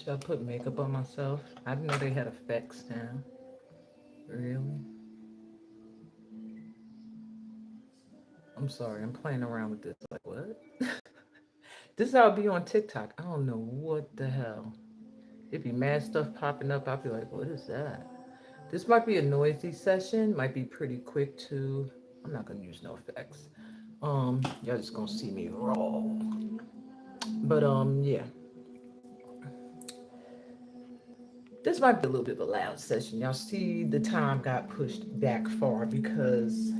Should I put makeup on myself? I didn't know they had effects now. Really? I'm sorry, I'm playing around with this. Like, what? This is how it be on TikTok. I don't know what the hell. It'd be mad stuff popping up. I'd be like, what is that? This might be a noisy session, might be pretty quick too. I'm not gonna use no effects. Y'all just gonna see me roll. But yeah. This might be a little bit of a loud session. Y'all see the time got pushed back far because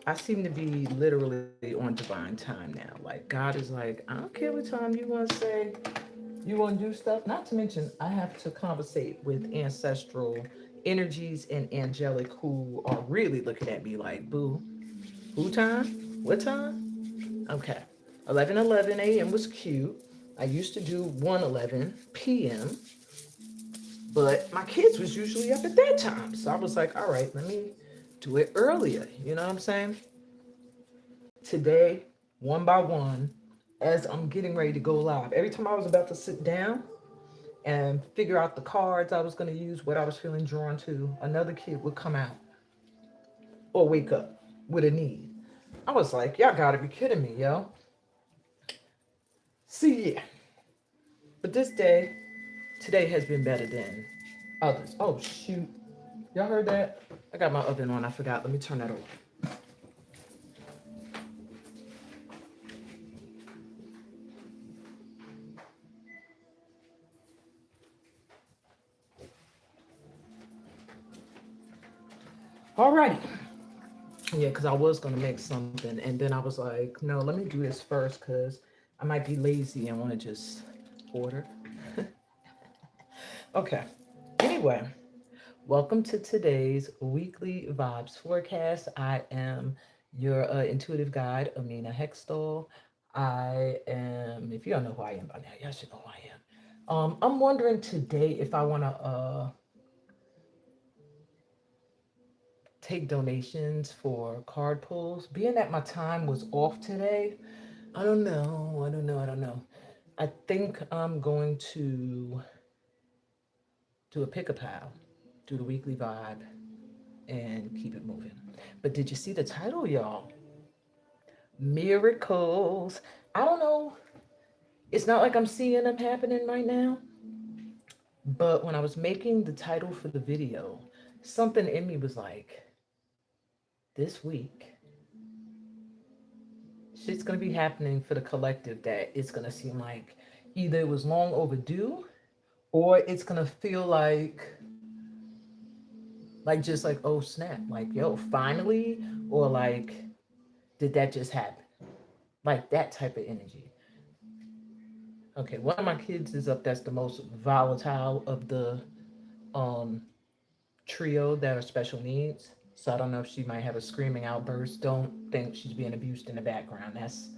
I seem to be literally on divine time now. Like God is like, I don't care what time you want to say, you want to do stuff. Not to mention, I have to conversate with ancestral energies and angelic who are really looking at me like, boo, who time? What time? Okay. 11:11 a.m. was cute. I used to do 1:11 p.m., but my kids was usually up at that time. So I was like, all right, let me do it earlier. You know what I'm saying? Today, one by one, as I'm getting ready to go live, every time I was about to sit down and figure out the cards I was going to use, what I was feeling drawn to, another kid would come out or wake up with a need. I was like, y'all gotta be kidding me, yo. See, yeah. But today has been better than others. Oh, shoot. Y'all heard that? I got my oven on. I forgot. Let me turn that over. Alrighty. Yeah, because I was going to make something. And then I was like, no, let me do this first because I might be lazy and want to just order. Okay. Anyway, welcome to today's weekly vibes forecast. I am your intuitive guide, Amina Hextall. I am, if you don't know who I am by now, y'all should know who I am. I'm wondering today if I want to take donations for card pulls. Being that my time was off today, I don't know. I think I'm going to do a pick a pile, do the weekly vibe, and keep it moving. But did you see the title, y'all? Miracles. I don't know. It's not like I'm seeing them happening right now. But when I was making the title for the video, something in me was like, this week, shit's gonna be happening for the collective that it's gonna seem like either it was long overdue or it's gonna feel like just like, oh snap, like yo, finally, or like, did that just happen? Like that type of energy. Okay, one of my kids is up. That's the most volatile of the um trio that are special needs. So I don't know if she might have a screaming outburst. Don't think she's being abused in the background. That's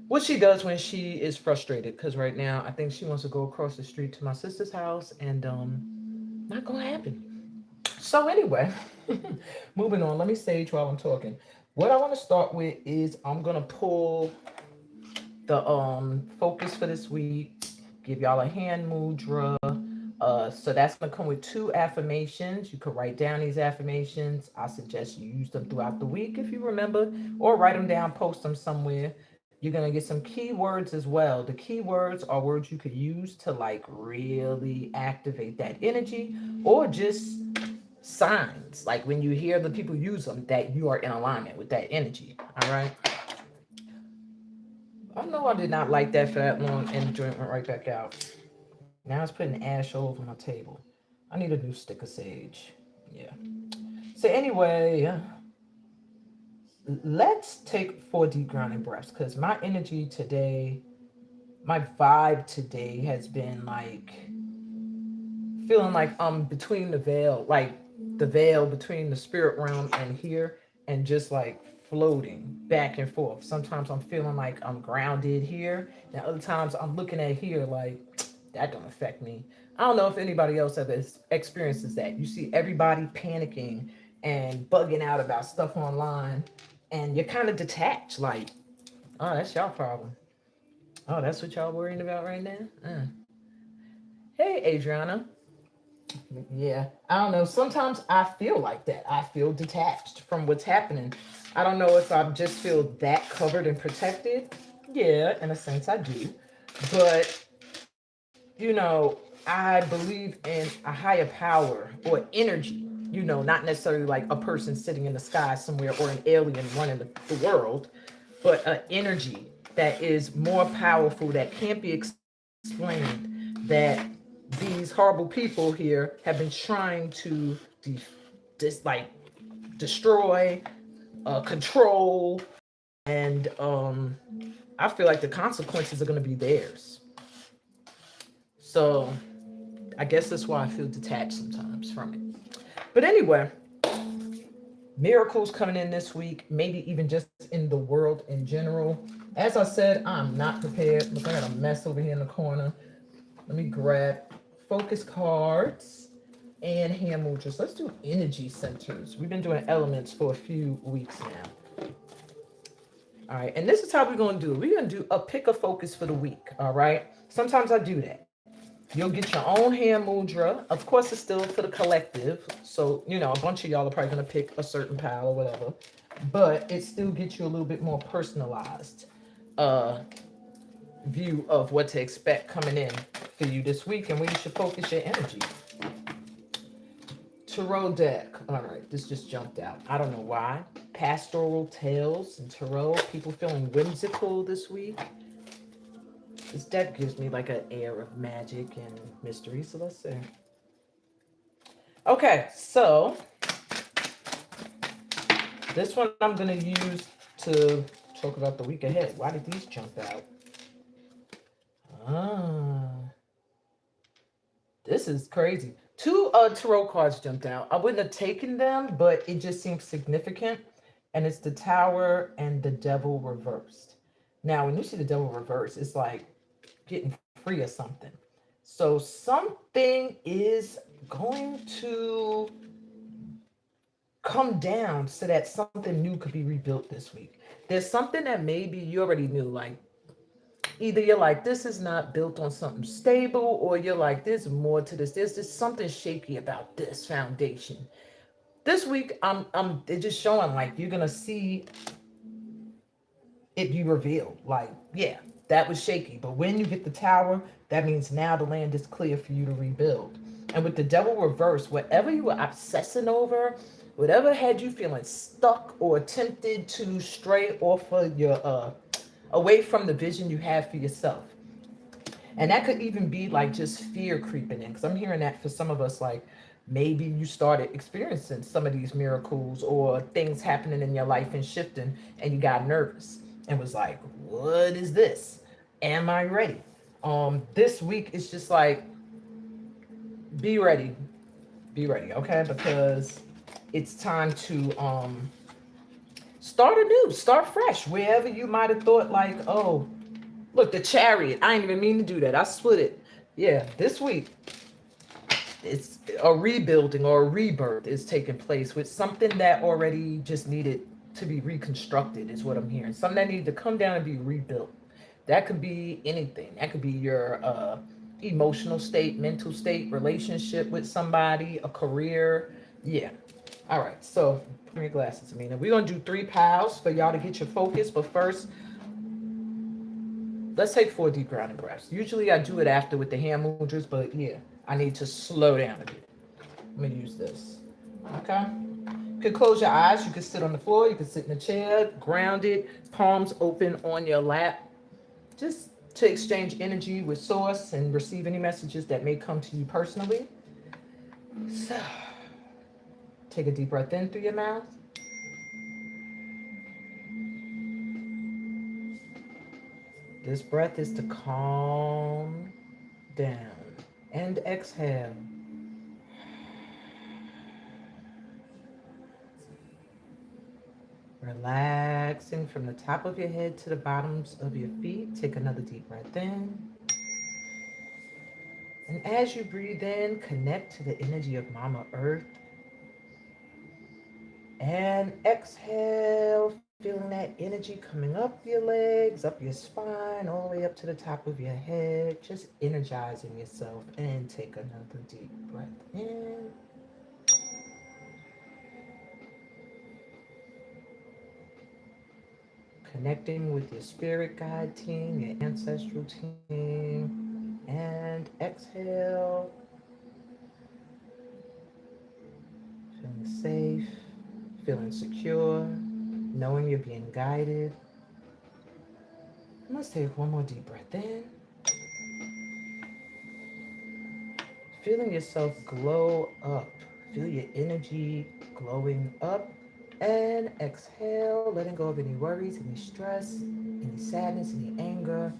what she does when she is frustrated. Because right now, I think she wants to go across the street to my sister's house, and not gonna happen. So anyway, moving on. Let me sage while I'm talking. What I want to start with is I'm gonna pull the focus for this week. Give y'all a hand mudra. So that's gonna come with two affirmations. You could write down these affirmations. I suggest you use them throughout the week if you remember, or write them down, post them somewhere. You're gonna get some keywords as well. The keywords are words you could use to like really activate that energy, or just signs like when you hear the people use them that you are in alignment with that energy. All right. I know I did not like that for that long, and the joint went right back out. Now it's putting ash all over my table. I need a new stick of sage. Yeah. So anyway, let's take 4 deep grounding breaths because my energy today, my vibe today has been like feeling like I'm between the veil, like the veil between the spirit realm and here, and just like floating back and forth. Sometimes I'm feeling like I'm grounded here, and other times I'm looking at here like that don't affect me. I don't know if anybody else ever experiences that. You see everybody panicking and bugging out about stuff online, and you're kind of detached, like, oh, that's y'all problem. Oh, that's what y'all worrying about right now? Hey, Adriana. Yeah, I don't know. Sometimes I feel like that. I feel detached from what's happening. I don't know if I just feel that covered and protected. Yeah, in a sense, I do. But, I believe in a higher power or energy, not necessarily like a person sitting in the sky somewhere or an alien running the world, but an energy that is more powerful, that can't be explained, that these horrible people here have been trying to like destroy, control, and I feel like the consequences are going to be theirs. So I guess that's why I feel detached sometimes from it. But anyway, miracles coming in this week, maybe even just in the world in general. As I said, I'm not prepared. Look, I got a mess over here in the corner. Let me grab focus cards and hand mudras. Let's do energy centers. We've been doing elements for a few weeks now. All right, and this is how we're going to do it. We're going to do a pick a focus for the week. All right, sometimes I do that. You'll get your own hand mudra. Of course, it's still for the collective. So, a bunch of y'all are probably going to pick a certain pile or whatever. But it still gets you a little bit more personalized uh, view of what to expect coming in for you this week and where you should focus your energy. Tarot deck. All right, this just jumped out. I don't know why. Pastoral tales and tarot. People feeling whimsical this week. This deck gives me like an air of magic and mystery. So let's see. Okay, so this one I'm going to use to talk about the week ahead. Why did these jump out? Ah, this is crazy. Two tarot cards jumped out. I wouldn't have taken them, but it just seems significant. And it's the Tower and the Devil reversed. Now, when you see the Devil reversed, it's like getting free of something. So something is going to come down so that something new could be rebuilt this week. There's something that maybe you already knew, like either you're like, this is not built on something stable, or you're like, there's more to this. There's just something shaky about this foundation. This week, it's just showing like you're gonna see it be revealed. Like, yeah, that was shaky. But when you get the tower, that means now the land is clear for you to rebuild. And with the devil reverse, whatever you were obsessing over, whatever had you feeling stuck or tempted to stray off of your away from the vision you have for yourself. And that could even be like just fear creeping in. Because I'm hearing that for some of us, like maybe you started experiencing some of these miracles or things happening in your life and shifting, and you got nervous and was like, what is this? Am I ready? This week it's just like, be ready. Be ready, okay? Because it's time to start anew, start fresh. Wherever you might have thought, like, oh, look, the chariot. I didn't even mean to do that. I split it. Yeah, this week it's a rebuilding or a rebirth is taking place with something that already just needed to be reconstructed, is what I'm hearing. Something that needed to come down and be rebuilt. That could be anything. That could be your emotional state, mental state, relationship with somebody, a career. Yeah. All right. So, put on your glasses, Amina. We're going to do 3 piles for y'all to get your focus. But first, let's take 4 deep grounding breaths. Usually I do it after with the hand mudras, but yeah, I need to slow down a bit. Let me use this. Okay. You can close your eyes. You can sit on the floor. You can sit in a chair, grounded, palms open on your lap, just to exchange energy with source and receive any messages that may come to you personally. So, take a deep breath in through your mouth. This breath is to calm down. And exhale. Relaxing from the top of your head to the bottoms of your feet. Take another deep breath in. And as you breathe in, connect to the energy of Mama Earth. And exhale, Feeling that energy coming up your legs, up your spine, all the way up to the top of your head. Just energizing yourself. And take another deep breath in. Connecting with your spirit guide team, your ancestral team. And exhale. Feeling safe, feeling secure, knowing you're being guided. Let's take one more deep breath in. Feeling yourself glow up. Feel your energy glowing up. And exhale, letting go of any worries, any stress, any sadness, any anger,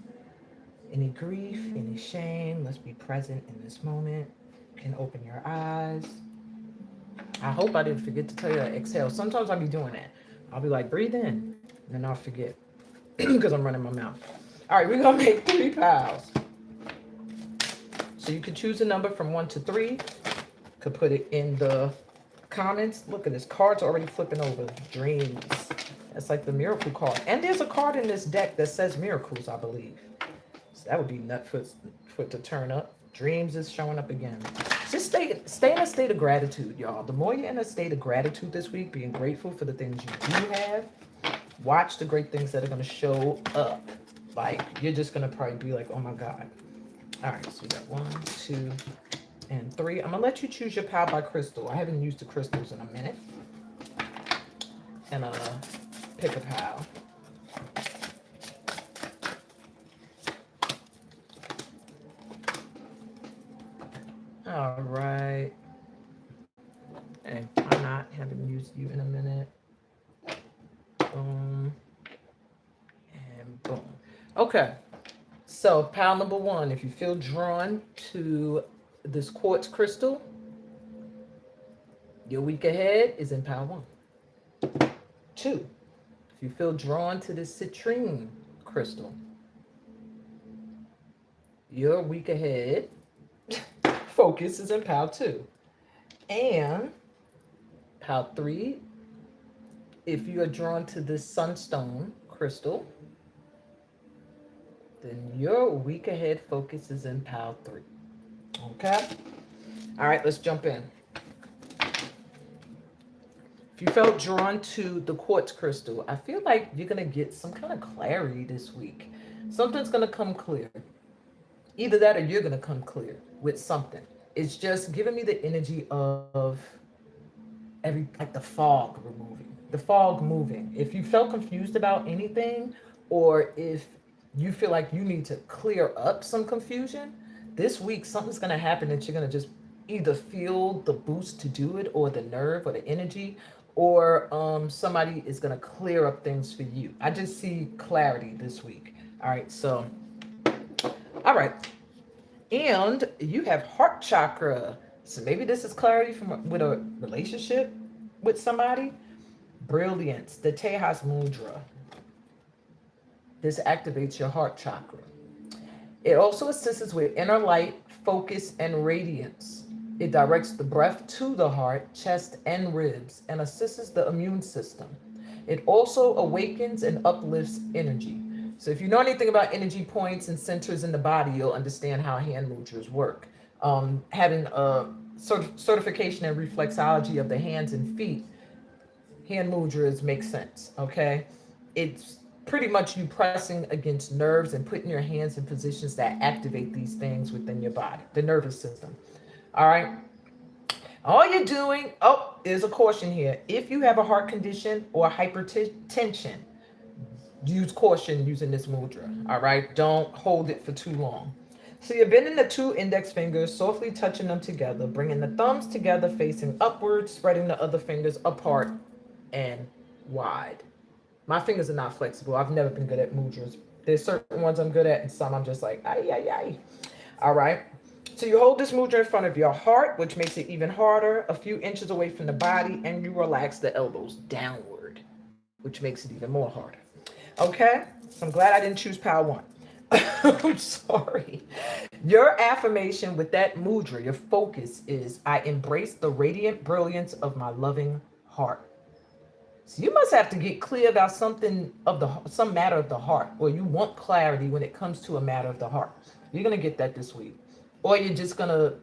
any grief, any shame. Let's be present in this moment. You can open your eyes. I hope I didn't forget to tell you to exhale. Sometimes I'll be doing that. I'll be like, breathe in, and then I'll forget because I'm running my mouth. All right, we're going to make 3 piles. So you can choose a number from 1 to 3. Could put it in the comments. Look at this. Cards already flipping over. Dreams. That's like the miracle card. And there's a card in this deck that says miracles, I believe. So that would be nut for it to turn up. Dreams is showing up again. Just stay in a state of gratitude, y'all. The more you're in a state of gratitude this week, being grateful for the things you do have, watch the great things that are going to show up. Like, you're just going to probably be like, oh my God. All right, so we got 1, 2, and 3. I'm going to let you choose your pile by crystal. I haven't used the crystals in a minute. And pick a pile. All right. Hey, why not? Haven't used you in a minute. Boom. And boom. Okay. So pile number 1, if you feel drawn to this quartz crystal, your week ahead is in pile 1. 2, if you feel drawn to this citrine crystal, your week ahead focus is in pile 2. And pile 3, if you are drawn to this sunstone crystal, then your week ahead focus is in pile 3. Okay? All right, let's jump in. If you felt drawn to the quartz crystal, I feel like you're going to get some kind of clarity this week. Something's going to come clear. Either that or you're going to come clear with something. It's just giving me the energy of like the fog removing, the fog moving. If you felt confused about anything, or if you feel like you need to clear up some confusion, this week something's going to happen that you're going to just either feel the boost to do it, or the nerve or the energy, or somebody is going to clear up things for you. I just see clarity this week. All right, so, all right. And you have heart chakra. So maybe this is clarity with a relationship with somebody. Brilliance, the Tejas Mudra. This activates your heart chakra. It also assists with inner light, focus, and radiance. It directs the breath to the heart, chest, and ribs, and assists the immune system. It also awakens and uplifts energy. So if you know anything about energy points and centers in the body, you'll understand how hand mudras work. Having a certification in reflexology of the hands and feet, hand mudras make sense, okay? It's pretty much you pressing against nerves and putting your hands in positions that activate these things within your body, the nervous system. All right? All you're doing, there's a caution here. If you have a heart condition or hypertension, use caution using this mudra, all right? Don't hold it for too long. So you're bending the 2 index fingers, softly touching them together, bringing the thumbs together, facing upwards, spreading the other fingers apart and wide. My fingers are not flexible. I've never been good at mudras. There's certain ones I'm good at, and some I'm just like, ay, ay, ay. All right. So you hold this mudra in front of your heart, which makes it even harder, a few inches away from the body, and you relax the elbows downward, which makes it even more harder. Okay? So I'm glad I didn't choose pile 1. I'm sorry. Your affirmation with that mudra, your focus is, I embrace the radiant brilliance of my loving heart. So you must have to get clear about something of some matter of the heart, or you want clarity when it comes to a matter of the heart. You're gonna get that this week, or you're just gonna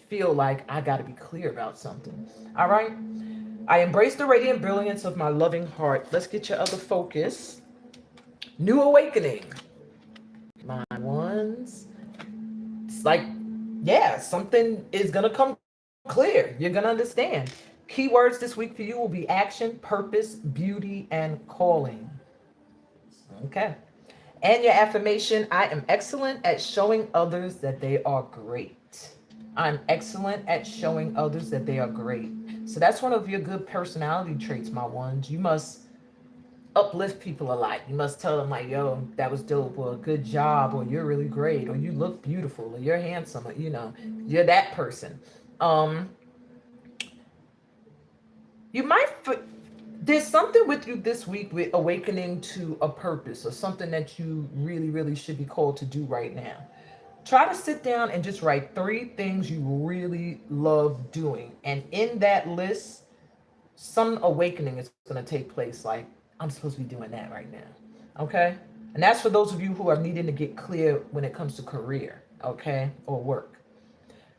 feel like I got to be clear about something. All right. I embrace the radiant brilliance of my loving heart. Let's get your other focus. New awakening. My ones. It's like, yeah, something is gonna come clear. You're gonna understand. Keywords this week for you will be action, purpose, beauty, and calling. Okay. And your affirmation, I am excellent at showing others that they are great. I'm excellent at showing others that they are great. So that's one of your good personality traits, my ones. You must uplift people a lot. You must tell them like, yo, that was dope, or good job, or you're really great, or you look beautiful, or you're handsome, or you're that person. Um, you might there's something with you this week with awakening to a purpose or something that you really, really should be called to do right now. Try to sit down and just write 3 things you really love doing. And in that list, some awakening is going to take place. Like, I'm supposed to be doing that right now. Okay. And that's for those of you who are needing to get clear when it comes to career, okay, or work.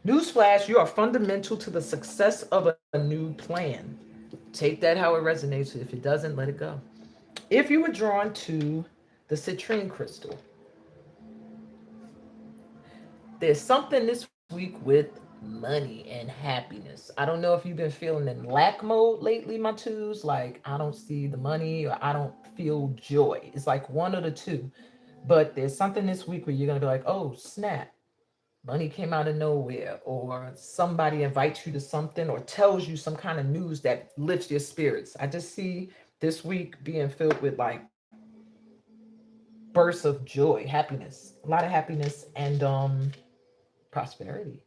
Newsflash, you are fundamental to the success of a new plan. Take that how it resonates. If it doesn't, let it go. If you were drawn to the citrine crystal, there's something this week with money and happiness. I don't know if you've been feeling in lack mode lately, my twos. Like, I don't see the money or I don't feel joy. It's like one of the two. But there's something this week where you're going to be like, oh, snap. Money came out of nowhere, or somebody invites you to something or tells you some kind of news that lifts your spirits. I just see this week being filled with like bursts of joy, happiness, a lot of happiness, and prosperity.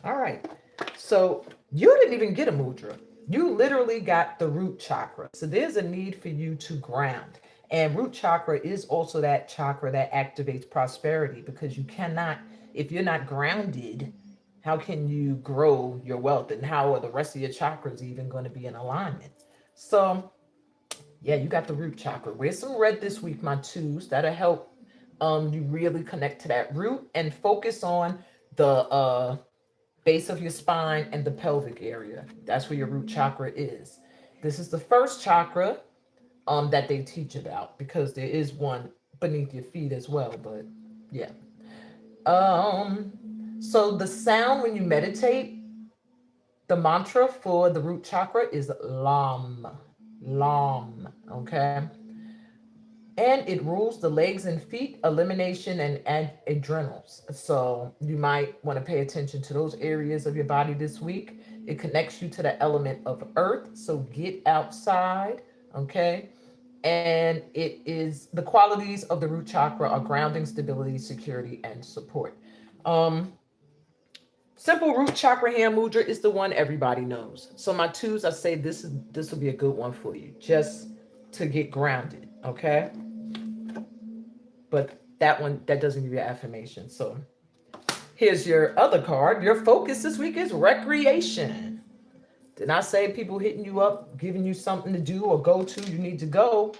All right. So you didn't even get a mudra. You literally got the root chakra. So there's a need for you to ground. And root chakra is also that chakra that activates prosperity, because you cannot, if you're not grounded, how can you grow your wealth? And how are the rest of your chakras even going to be in alignment? So, yeah, you got the root chakra. Wear some red this week, my twos. That'll help you really connect to that root and focus on the base of your spine and the pelvic area. That's where your root chakra is. This is the first chakra that they teach about, because there is one beneath your feet as well. But yeah. Um, so the sound when you meditate, the mantra for the root chakra is Lam. Lam. Okay. And it rules the legs and feet, elimination, and adrenals. So you might want to pay attention to those areas of your body this week. It connects you to the element of earth. So get outside. Okay. And it is the qualities of the root chakra are grounding, stability, security, and support. Um, Simple root chakra hand mudra is the one everybody knows. So my twos, I say this will be a good one for you, just to get grounded. Okay. But that doesn't give you affirmation. So here's your other card. Your focus this week is recreation. Did I say people hitting you up, giving you something to do or go to? You need to go.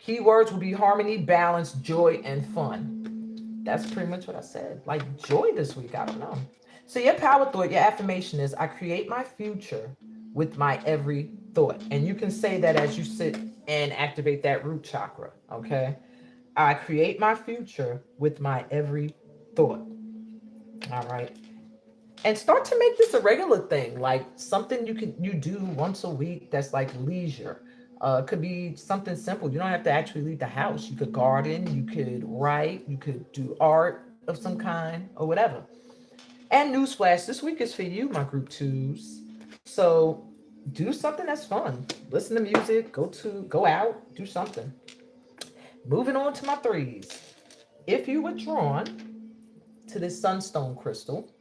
Keywords will be harmony, balance, joy, and fun. That's pretty much what I said. Like joy this week. I don't know. So your power thought, your affirmation is, I create my future with my every thought. And you can say that as you sit and activate that root chakra. Okay. I create my future with my every thought. All right. And start to make this a regular thing, like something you do once a week that's like leisure. It could be something simple. You don't have to actually leave the house. You could garden, you could write, you could do art of some kind, or whatever. And newsflash, this week is for you, my group twos. So do something that's fun. Listen to music, go out, do something. Moving on to my threes. If you were drawn to this sunstone crystal,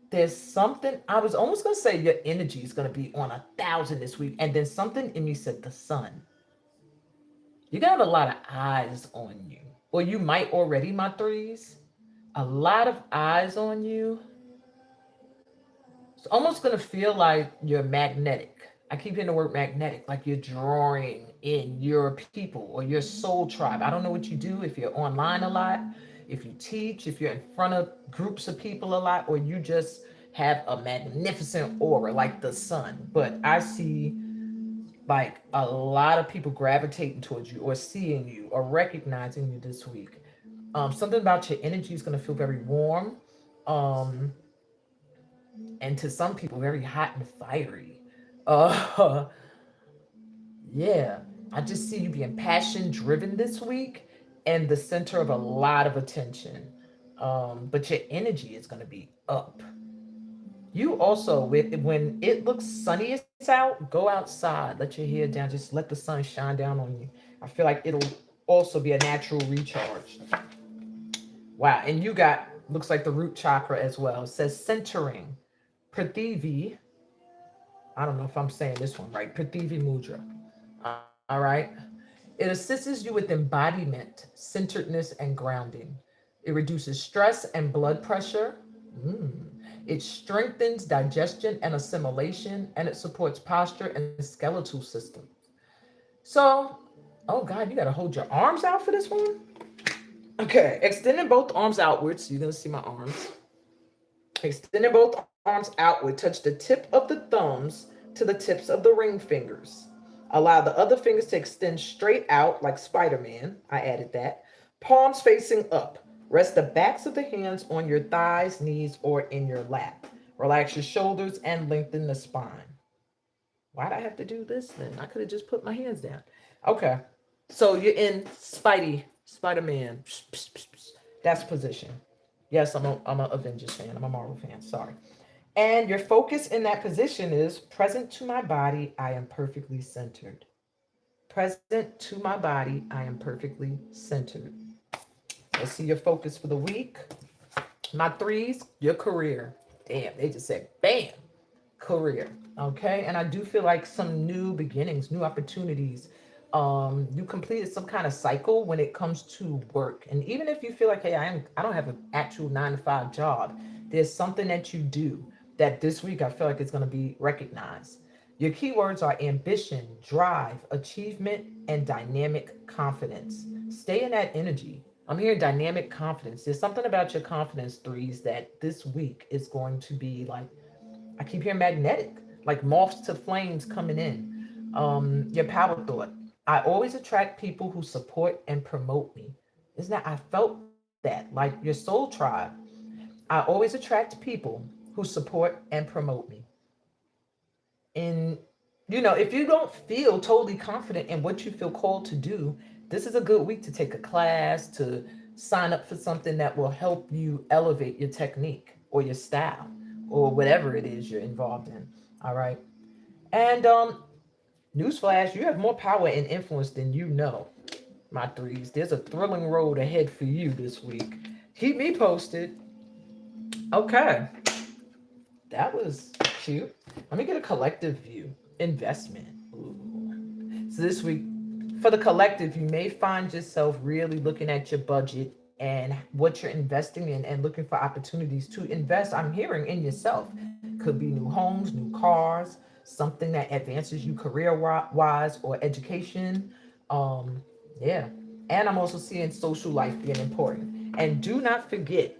there's something, I was almost going to say your energy is going to be on 1,000 this week. And then something in me said the sun. You're going to have a lot of eyes on you. Or you might already, my threes. A lot of eyes on you. It's almost going to feel like you're magnetic. I keep hearing the word magnetic, like you're drawing in your people or your soul tribe. I don't know what you do, if you're online a lot, if you teach, if you're in front of groups of people a lot, or you just have a magnificent aura like the sun. But I see like a lot of people gravitating towards you or seeing you or recognizing you this week. Something about your energy is going to feel very warm. Um, and to some people very hot and fiery. Uh, yeah, I just see you being passion driven this week and the center of a lot of attention. But your energy is going to be up. You also, with when it looks sunniest out, go outside, let your hair down, just let the sun shine down on you. I feel like it'll also be a natural recharge. Wow, and you got looks like the root chakra as well. It says centering, Prithivi. I don't know if I'm saying this one right. Prithivi Mudra. All right. It assists you with embodiment, centeredness, and grounding. It reduces stress and blood pressure. Mm. It strengthens digestion and assimilation, and it supports posture and skeletal systems. So, oh God, you got to hold your arms out for this one? Okay, extending both arms outwards. So you're going to see my arms. Extending both arms outward, touch the tip of the thumbs to the tips of the ring fingers. Allow the other fingers to extend straight out like Spider Man. I added that. Palms facing up. Rest the backs of the hands on your thighs, knees, or in your lap. Relax your shoulders and lengthen the spine. Why'd I have to do this then? I could have just put my hands down. Okay. So you're in Spider Man. That's position. Yes, I'm a Avengers fan. I'm a Marvel fan. Sorry. And your focus in that position is present to my body, I am perfectly centered. Present to my body, I am perfectly centered. Let's see your focus for the week. My threes, your career. Damn, they just said bam, career. Okay. And I do feel like some new beginnings, new opportunities. You completed some kind of cycle when it comes to work. And even if you feel like, hey, I don't have an actual 9 to 5 job, there's something that you do that this week I feel like it's going to be recognized. Your keywords are ambition, drive, achievement, and dynamic confidence. Stay in that energy. I'm hearing dynamic confidence. There's something about your confidence threes that this week is going to be like, I keep hearing magnetic, like moths to flames coming in. Your power thought. I always attract people who support and promote me. Isn't that, I felt that, like your soul tribe. I always attract people who support and promote me. And, if you don't feel totally confident in what you feel called to do, this is a good week to take a class, to sign up for something that will help you elevate your technique or your style or whatever it is you're involved in. All right. And newsflash, you have more power and influence than you know, my threes. There's a thrilling road ahead for you this week. Keep me posted. Okay. That was cute. Let me get a collective view. Investment. Ooh. So this week, for the collective, you may find yourself really looking at your budget and what you're investing in and looking for opportunities to invest. I'm hearing in yourself. Could be new homes, new cars, something that advances you career wise or education. Um, yeah. And I'm also seeing social life being important. And do not forget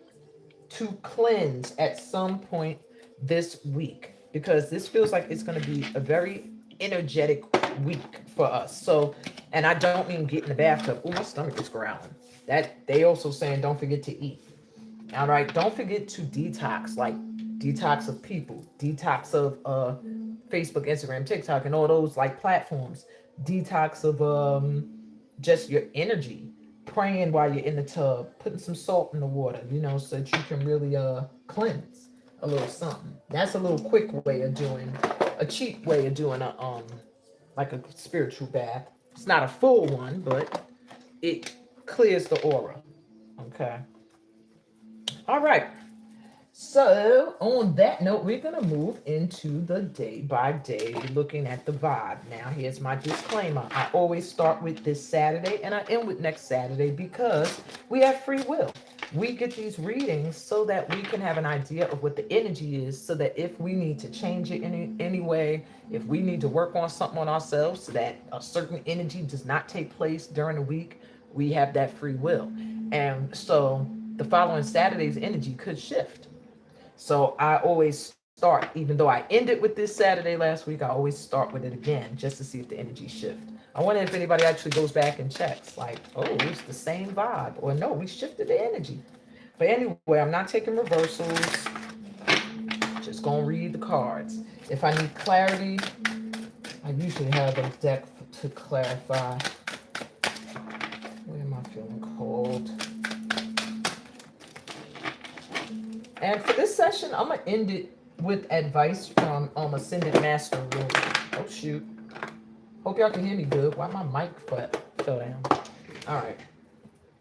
to cleanse at some point this week because this feels like it's going to be a very energetic week for us. So, and I don't mean get in the bathtub. Oh, my stomach is growling. That they also saying don't forget to eat. All right, don't forget to detox, like detox of people, detox of Facebook, Instagram, TikTok, and all those like platforms. Detox of just your energy, praying while you're in the tub, putting some salt in the water, so that you can really cleanse a little something. That's a little quick way of doing, a cheap way of doing a like a spiritual bath. It's not a full one, but it clears the aura. Okay. All right. So, on that note, we're going to move into the day by day looking at the vibe. Now, here's my disclaimer. I always start with this Saturday and I end with next Saturday because we have free will. we get these readings so that we can have an idea of what the energy is, so that if we need to change it any way, if we need to work on something on ourselves so that a certain energy does not take place during the week, we have that free will. And so the following Saturday's energy could shift. So I always start, even though I ended with this Saturday last week, I always start with it again just to see if the energy shift. I wonder if anybody actually goes back and checks, like, oh, it's the same vibe, or no, we shifted the energy. But anyway, I'm not taking reversals. Just gonna read the cards. If I need clarity, I usually have a deck to clarify. Where am I feeling cold? And for this session, I'm gonna end it with advice from Ascended Master Rule. Oh shoot. Hope y'all can hear me good. Why my mic fell down? All right,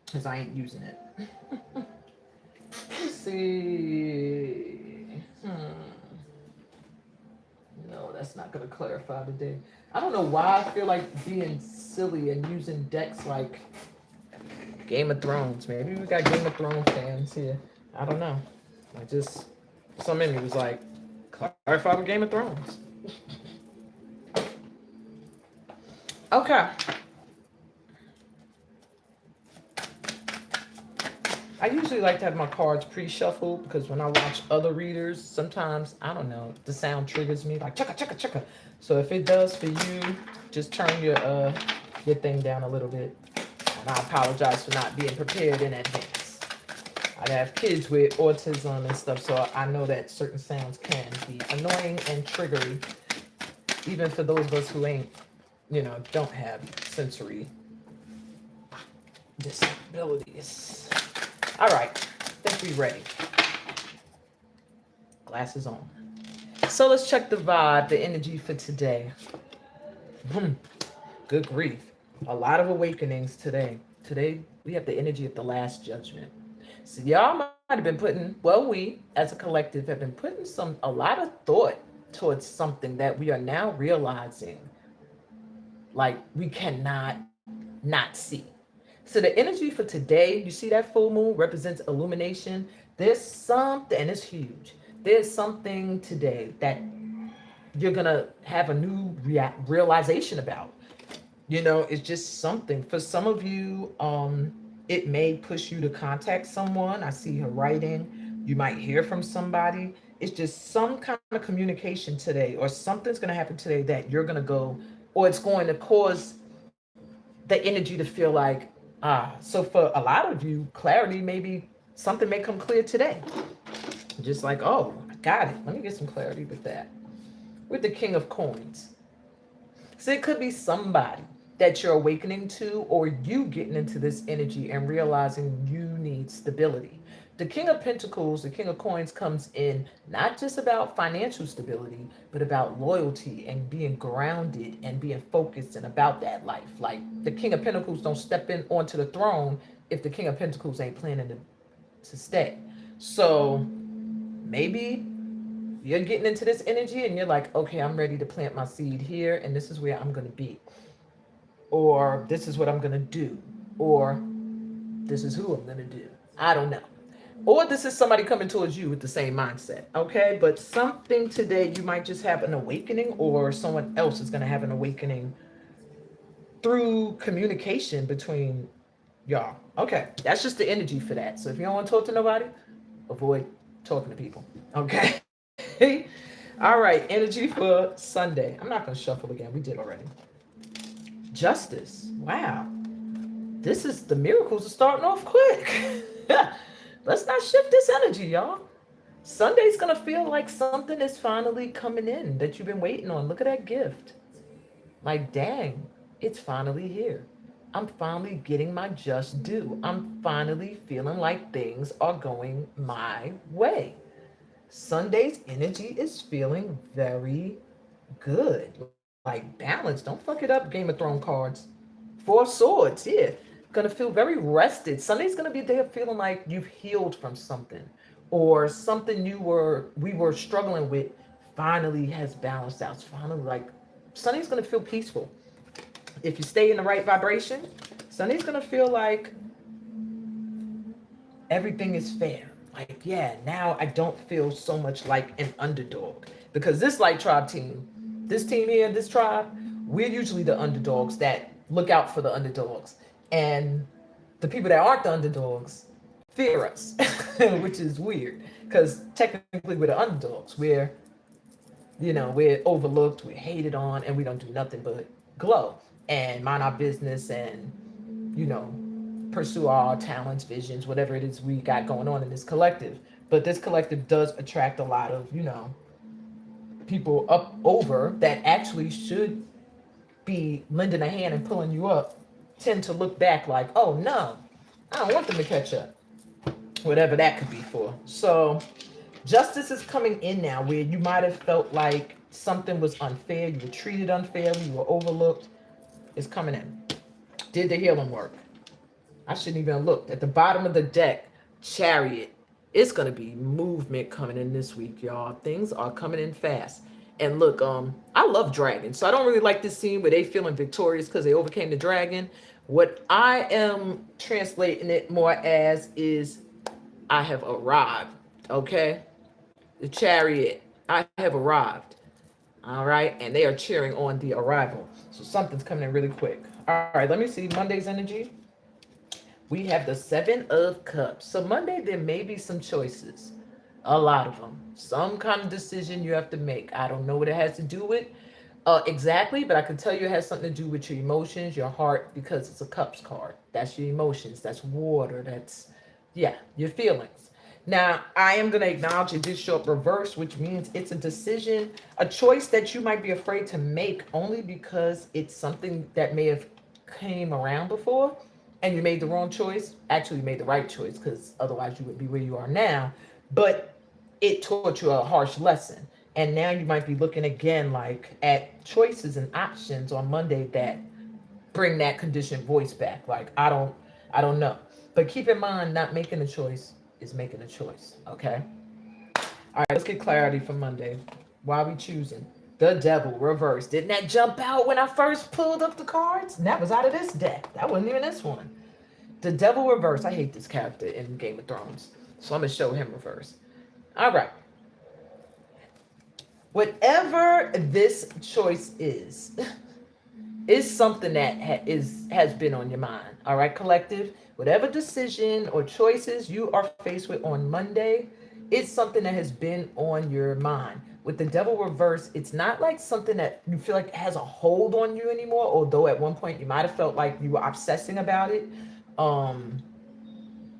because I ain't using it. Let's see. No, that's not gonna clarify today. I don't know why I feel like being silly and using decks like Game of Thrones. Maybe we got Game of Thrones fans here. I don't know. Some in me was like, clarify with Game of Thrones. Okay. I usually like to have my cards pre-shuffled because when I watch other readers, sometimes, I don't know, the sound triggers me like chugga, chugga, chugga. So if it does for you, just turn your thing down a little bit. And I apologize for not being prepared in advance. I have kids with autism and stuff, so I know that certain sounds can be annoying and triggery, even for those of us who don't have sensory disabilities. All right, I think we're ready. Glasses on. So let's check the vibe, the energy for today. Good grief. A lot of awakenings today. Today, we have the energy of the Last Judgment. So y'all might have been we as a collective have been putting a lot of thought towards something that we are now realizing, like we cannot not see. So the energy for today, you see that full moon represents illumination. There's something, and it's huge. There's something today that you're gonna have a new realization about. It's just something. For some of you, it may push you to contact someone. I see her writing. You might hear from somebody. It's just some kind of communication today, or something's gonna happen today that you're gonna go, or it's going to cause the energy to feel like, so for a lot of you, clarity, maybe something may come clear today. Just like, oh, I got it. Let me get some clarity with that. With the King of Coins. So it could be somebody that you're awakening to, or you getting into this energy and realizing you need stability. The King of Pentacles, the King of Coins comes in not just about financial stability, but about loyalty and being grounded and being focused and about that life. Like the King of Pentacles don't step in onto the throne if the King of Pentacles ain't planning to stay. So maybe you're getting into this energy and you're like, okay, I'm ready to plant my seed here, and this is where I'm going to be. Or this is what I'm going to do. Or this is who I'm going to do. I don't know. Or this is somebody coming towards you with the same mindset, okay? But something today, you might just have an awakening, or someone else is going to have an awakening through communication between y'all. Okay, that's just the energy for that. So if you don't want to talk to nobody, avoid talking to people, okay? All right, energy for Sunday. I'm not going to shuffle again. We did already. Justice. Wow. The miracles are starting off quick. Let's not shift this energy, y'all. Sunday's going to feel like something is finally coming in that you've been waiting on. Look at that gift. Like, dang, it's finally here. I'm finally getting my just due. I'm finally feeling like things are going my way. Sunday's energy is feeling very good. Like balance. Don't fuck it up, Game of Thrones cards. Four of Swords, yeah. Gonna feel very rested. Sunday's gonna be a day of feeling like you've healed from something, or something we were struggling with finally has balanced out. It's finally like Sunday's gonna feel peaceful. If you stay in the right vibration, Sunday's gonna feel like everything is fair. Like, yeah, now I don't feel so much like an underdog. Because this light tribe team, this team here, this tribe, we're usually the underdogs that look out for the underdogs. And the people that aren't the underdogs fear us, which is weird. Because technically we're the underdogs. We're overlooked, we're hated on, and we don't do nothing but glow and mind our business and, you know, pursue our talents, visions, whatever it is we got going on in this collective. But this collective does attract a lot of, people up over that actually should be lending a hand and pulling you up, tend to look back like, oh no, I don't want them to catch up. Whatever that could be for. So justice is coming in now where you might have felt like something was unfair, you were treated unfairly, you were overlooked. It's coming in. Did the healing work? I shouldn't even have looked. At the bottom of the deck, Chariot. It's gonna be movement coming in this week, y'all. Things are coming in fast. And look, I love dragons, so I don't really like this scene where they feeling victorious because they overcame the dragon. What I am translating it more as is I have arrived. Okay? The Chariot. I have arrived. All right, and they are cheering on the arrival. So something's coming in really quick. All right, let me see Monday's energy. We have the Seven of Cups. So Monday, there may be some choices. A lot of them. Some kind of decision you have to make. I don't know what it has to do with exactly, but I can tell you it has something to do with your emotions, your heart, because it's a Cups card. That's your emotions. That's water. That's, yeah, your feelings. Now, I am going to acknowledge it did show up reverse, which means it's a decision, a choice that you might be afraid to make only because it's something that may have came around before and you made the wrong choice. Actually, you made the right choice because otherwise you would be where you are now. But it taught you a harsh lesson. And now you might be looking again like at choices and options on Monday that bring that conditioned voice back. Like, I don't know. But keep in mind, not making a choice is making a choice. Okay. All right, let's get clarity for Monday. Why are we choosing? The Devil reverse. Didn't that jump out when I first pulled up the cards? And that was out of this deck. That wasn't even this one. The Devil reverse. I hate this character in Game of Thrones. So I'm going to show him reverse. All right. Whatever this choice is something that has been on your mind. All right, collective. Whatever decision or choices you are faced with on Monday, it's something that has been on your mind. With the Devil reverse, it's not like something that you feel like has a hold on you anymore, although at one point you might have felt like you were obsessing about it.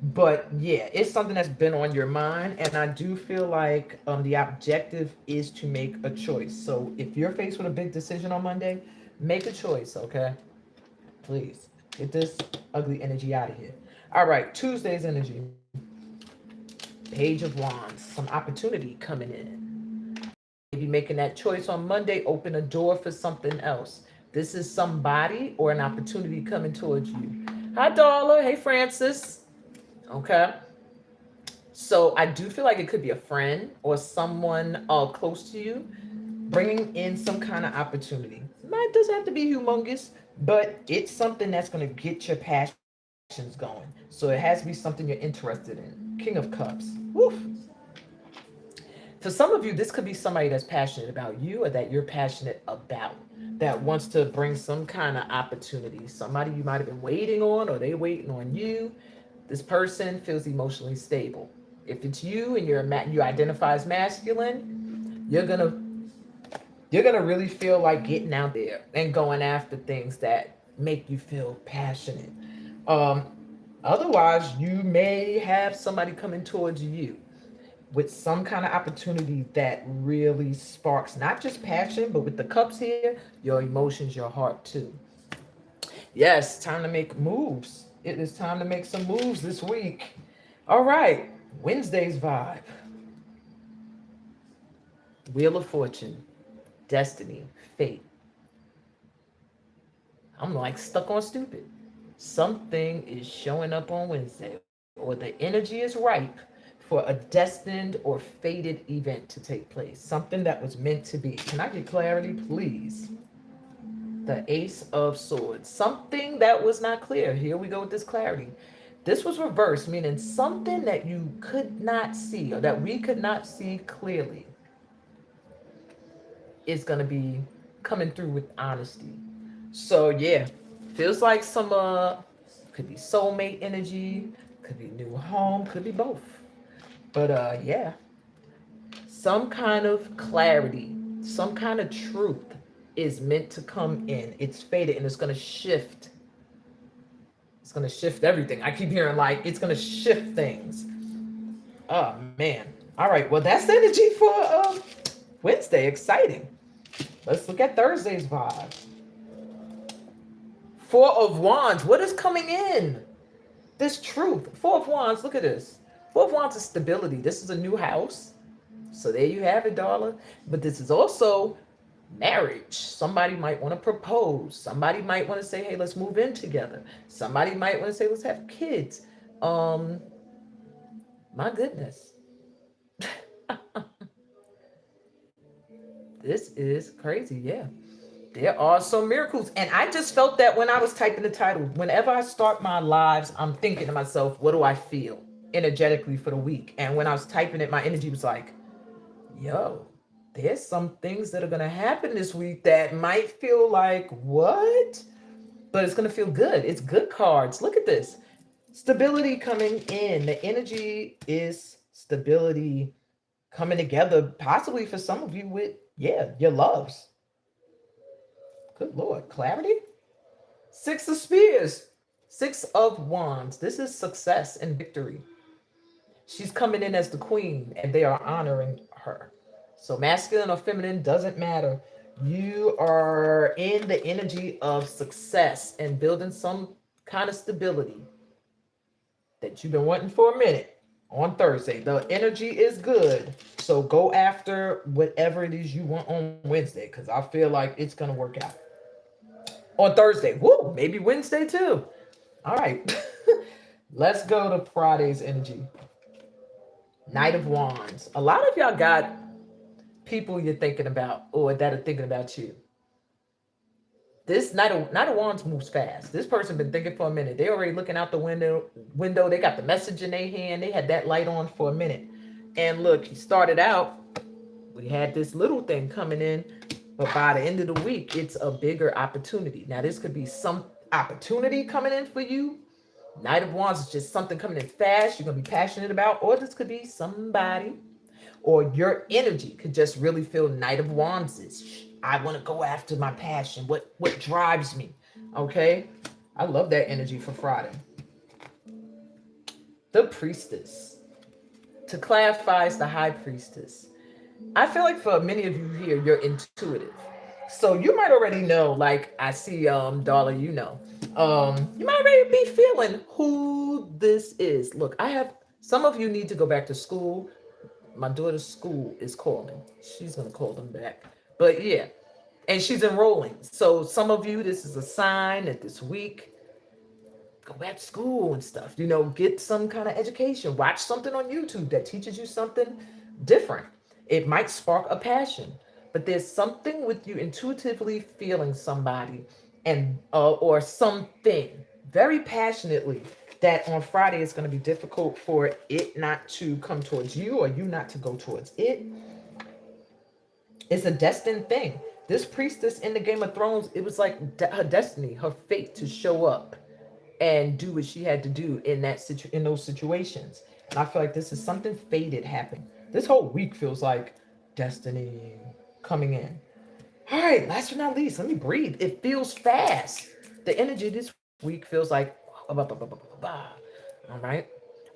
But yeah, it's something that's been on your mind, and I do feel like the objective is to make a choice. So if you're faced with a big decision on Monday, make a choice, okay? Please get this ugly energy out of here. All right, Tuesday's energy. Page of Wands, some opportunity coming in. Maybe making that choice on Monday, open a door for something else. This is somebody or an opportunity coming towards you. Hi, Darla. Hey, Francis. Okay. So I do feel like it could be a friend or someone close to you bringing in some kind of opportunity. It doesn't have to be humongous, but it's something that's going to get your passions going. So it has to be something you're interested in. King of Cups. Woof. For some of you, this could be somebody that's passionate about you or that you're passionate about, that wants to bring some kind of opportunity. Somebody you might have been waiting on or they waiting on you. This person feels emotionally stable. If it's you and you identify as masculine, you're gonna really feel like getting out there and going after things that make you feel passionate. Um, Otherwise, you may have somebody coming towards you with some kind of opportunity that really sparks not just passion, but with the cups here, your emotions, your heart too. Yes, time to make moves. It is time to make some moves this week. All right, Wednesday's vibe. Wheel of Fortune, Destiny, Fate. I'm like stuck on stupid. Something is showing up on Wednesday, or the energy is ripe for a destined or fated event to take place. Something that was meant to be. Can I get clarity, please? The Ace of Swords. Something that was not clear. Here we go with this clarity. This was reversed, meaning something that you could not see or that we could not see clearly is going to be coming through with honesty. So yeah, feels like some could be soulmate energy, could be new home, could be both. But yeah, some kind of clarity, some kind of truth is meant to come in. It's faded and it's going to shift. It's going to shift everything. I keep hearing like it's going to shift things. Oh man. All right. Well, that's the energy for Wednesday. Exciting. Let's look at Thursday's vibe. Four of Wands. What is coming in? This truth. Four of Wands. Look at this. Four of Wands is stability. This is a new house. So there you have it, darling. But this is also marriage. Somebody might want to propose. Somebody might want to say, hey, let's move in together. Somebody might want to say, let's have kids. My goodness. This is crazy. Yeah. There are some miracles. And I just felt that when I was typing the title. Whenever I start my lives, I'm thinking to myself, what do I feel energetically for the week? And when I was typing it, my energy was like, yo, there's some things that are going to happen this week that might feel like, what? But it's going to feel good. It's good cards. Look at this. Stability coming in. The energy is stability coming together, possibly for some of you with, yeah, your loves. Good Lord. Clarity. Six of Spears. Six of Wands. This is success and victory. She's coming in as the queen and they are honoring her. So masculine or feminine doesn't matter. You are in the energy of success and building some kind of stability that you've been wanting for a minute on Thursday. The energy is good. So go after whatever it is you want on Wednesday because I feel like it's going to work out. On Thursday. Woo, maybe Wednesday too. All right. Let's go to Friday's energy. Knight of Wands. A lot of y'all got people you're thinking about or that are thinking about you. This Knight of Wands moves fast. This person been thinking for a minute. They already looking out the window. They got the message in their hand. They had that light on for a minute. And look, he started out. We had this little thing coming in. But by the end of the week, it's a bigger opportunity. Now, this could be some opportunity coming in for you. Knight of Wands is just something coming in fast. You're going to be passionate about. Or this could be somebody. Or your energy could just really feel Knight of Wands-ish. I want to go after my passion. What drives me? Okay? I love that energy for Friday. The Priestess. To clarify, is the High Priestess. I feel like for many of you here, you're intuitive. So you might already know, like I see, Darla, you know. You might already be feeling who this is. Look, some of you need to go back to school. My daughter's school is calling. She's going to call them back. But yeah, and she's enrolling. So some of you, this is a sign that this week, go back to school and stuff. You know, get some kind of education. Watch something on YouTube that teaches you something different. It might spark a passion. But there's something with you intuitively feeling somebody and or something very passionately that on Friday is going to be difficult for it not to come towards you or you not to go towards it. It's a destined thing. This priestess in the Game of Thrones, it was like her destiny, her fate to show up and do what she had to do in those situations. And I feel like this is something fated happened. This whole week feels like destiny coming in. All right, last but not least, let me breathe. It feels fast. The energy this week feels like, all right.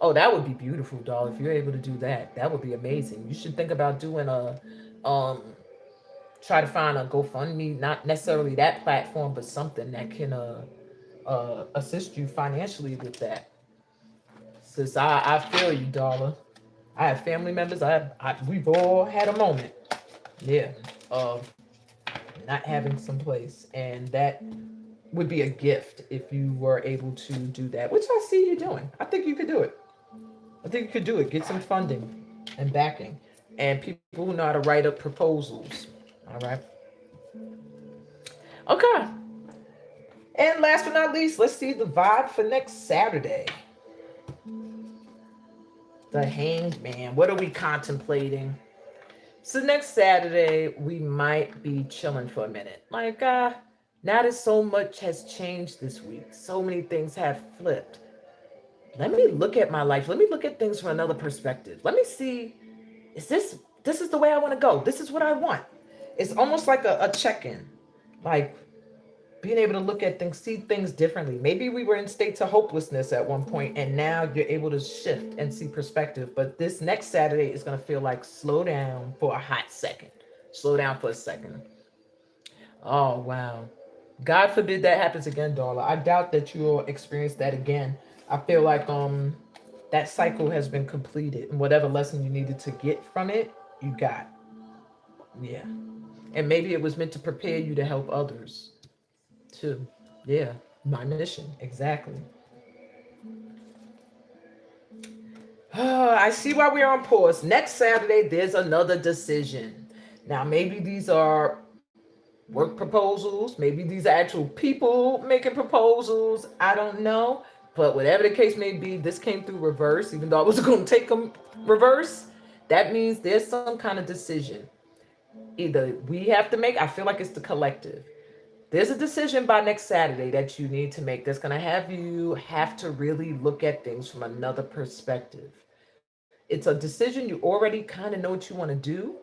Oh, that would be beautiful, doll. If you're able to do that, that would be amazing. You should think about doing try to find a GoFundMe, not necessarily that platform, but something that can assist you financially with that. Since I feel you, darling. I have family members. We've all had a moment, yeah, of not having some place, and that would be a gift if you were able to do that, which I see you doing. I think you could do it. I think you could do it. Get some funding and backing, and people who know how to write up proposals. All right. Okay. And last but not least, let's see the vibe for next Saturday. The Hanged Man. What are we contemplating? So next Saturday, we might be chilling for a minute. Like, now that so much has changed this week, so many things have flipped. Let me look at my life. Let me look at things from another perspective. Let me see, is this is the way I want to go. This is what I want. It's almost like a check-in. Like being able to look at things, see things differently. Maybe we were in states of hopelessness at one point, and now you're able to shift and see perspective. But this next Saturday is going to feel like slow down for a hot second. Slow down for a second. Oh, wow. God forbid that happens again, Darla. I doubt that you'll experience that again. I feel like that cycle has been completed, and whatever lesson you needed to get from it, you got. Yeah. And maybe it was meant to prepare you to help others too. Yeah. My mission. Exactly. I see why we're on pause. Next Saturday, there's another decision. Now, maybe these are work proposals. Maybe these are actual people making proposals. I don't know. But whatever the case may be, this came through reverse, even though I was going to take them reverse. That means there's some kind of decision. Either we have to make, I feel like it's the collective. There's a decision by next Saturday that you need to make that's going to have you have to really look at things from another perspective. It's a decision you already kind of know what you want to do,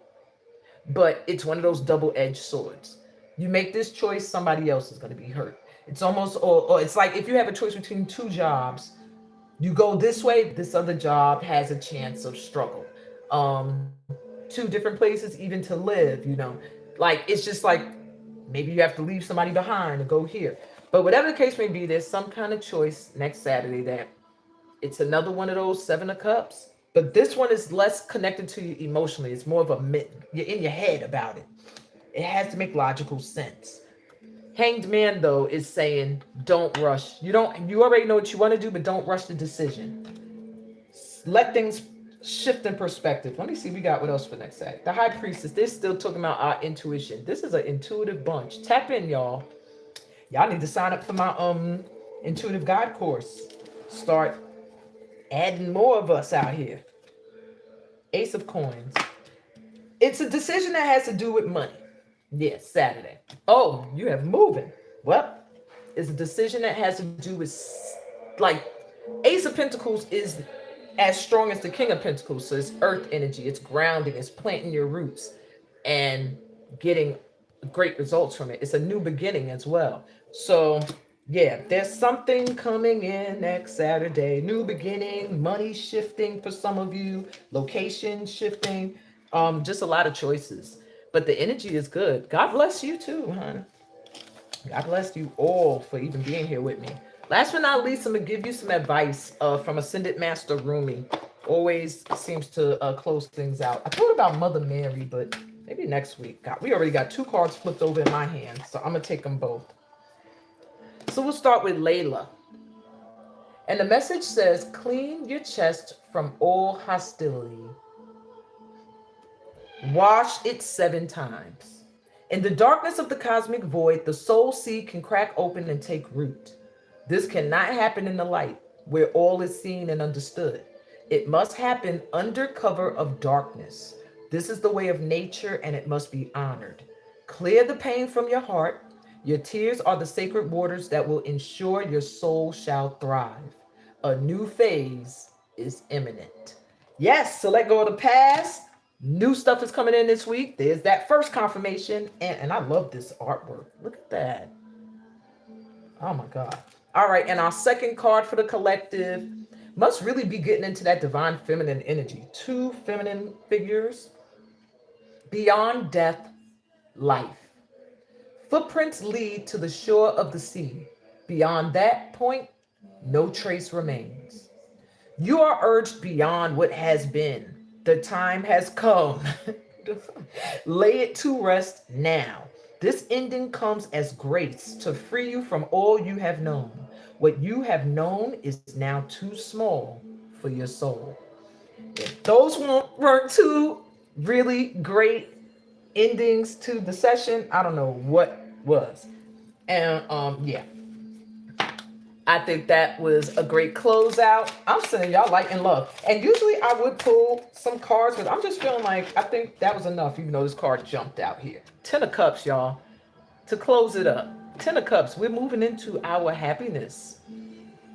but it's one of those double-edged swords. You make this choice, somebody else is going to be hurt. It's almost, or it's like if you have a choice between two jobs, you go this way, this other job has a chance of struggle. Two different places, even to live. Like it's just like maybe you have to leave somebody behind to go here. But whatever the case may be, there's some kind of choice next Saturday that it's another one of those Seven of Cups. But this one is less connected to you emotionally. It's more of a mitten. You're in your head about it. It has to make logical sense. Hanged Man, though, is saying don't rush. You already know what you want to do, but don't rush the decision. Let things shift in perspective. Let me see. We got what else for next Saturday. The High Priestess. They're still talking about our intuition. This is an intuitive bunch. Tap in, y'all. Y'all need to sign up for my intuitive guide course. Start adding more of us out here. Ace of Coins. It's a decision that has to do with money. Yes, Saturday. Oh, you have moving. Well, it's a decision that has to do with, like, Ace of Pentacles is as strong as the King of Pentacles. So it's earth energy. It's grounding. It's planting your roots and getting great results from it. It's a new beginning as well. So yeah, there's something coming in next Saturday. New beginning, money shifting for some of you, location shifting, just a lot of choices. But the energy is good. God bless you too, hon. God bless you all for even being here with me. Last but not least, I'm going to give you some advice from Ascended Master Rumi. Always seems to close things out. I thought about Mother Mary, but maybe next week. God, we already got 2 cards flipped over in my hand, so I'm going to take them both. So we'll start with Layla. And the message says, clean your chest from all hostility. Wash it 7 times. In the darkness of the cosmic void, the soul seed can crack open and take root. This cannot happen in the light, where all is seen and understood. It must happen under cover of darkness. This is the way of nature, and it must be honored. Clear the pain from your heart. Your tears are the sacred waters that will ensure your soul shall thrive. A new phase is imminent. Yes, so let go of the past. New stuff is coming in this week. There's that first confirmation. And I love this artwork. Look at that. Oh my God. All right. And our second card for the collective must really be getting into that divine feminine energy. 2 feminine figures. Beyond death, life. Footprints lead to the shore of the sea. Beyond that point, no trace remains. You are urged beyond what has been. The time has come. Lay it to rest now. This ending comes as grace to free you from all you have known. What you have known is now too small for your soul. If those weren't 2 really great endings to the session, I don't know what was. And yeah. I think that was a great closeout. I'm sending y'all light and love. And usually I would pull some cards, but I'm just feeling like I think that was enough, even though this card jumped out here. 10 of Cups, y'all, to close it up. 10 of Cups, we're moving into our happiness.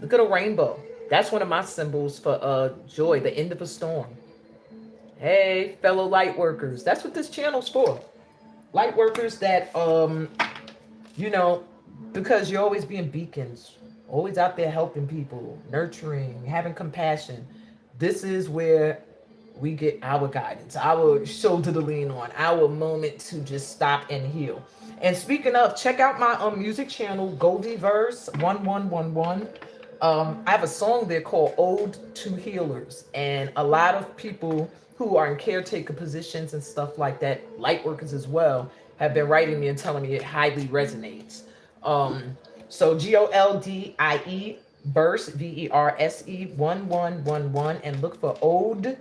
Look at a rainbow. That's one of my symbols for joy, the end of a storm. Hey, fellow light workers. That's what this channel's for. Light workers that, you know, because you're always being beacons, always out there helping people, nurturing, having compassion. This is where we get our guidance, our shoulder to lean on, our moment to just stop and heal. And speaking of, check out my music channel, Goldieverse 1111. I have a song there called Ode to Healers, and a lot of people who are in caretaker positions and stuff like that, light workers as well, have been writing me and telling me it highly resonates. So Goldie verse Verse 1111, and look for Ode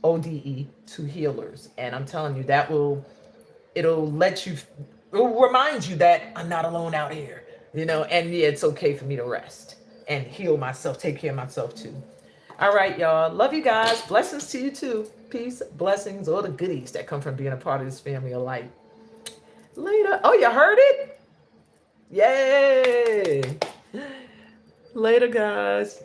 to Healers, and I'm telling you that it'll remind you that I'm not alone out here, you know, and yeah, it's okay for me to rest and heal myself, take care of myself too. All right, y'all. Love you guys. Blessings to you too. Peace, blessings, all the goodies that come from being a part of this family of light. Later. Oh, you heard it? Yay. Later, guys.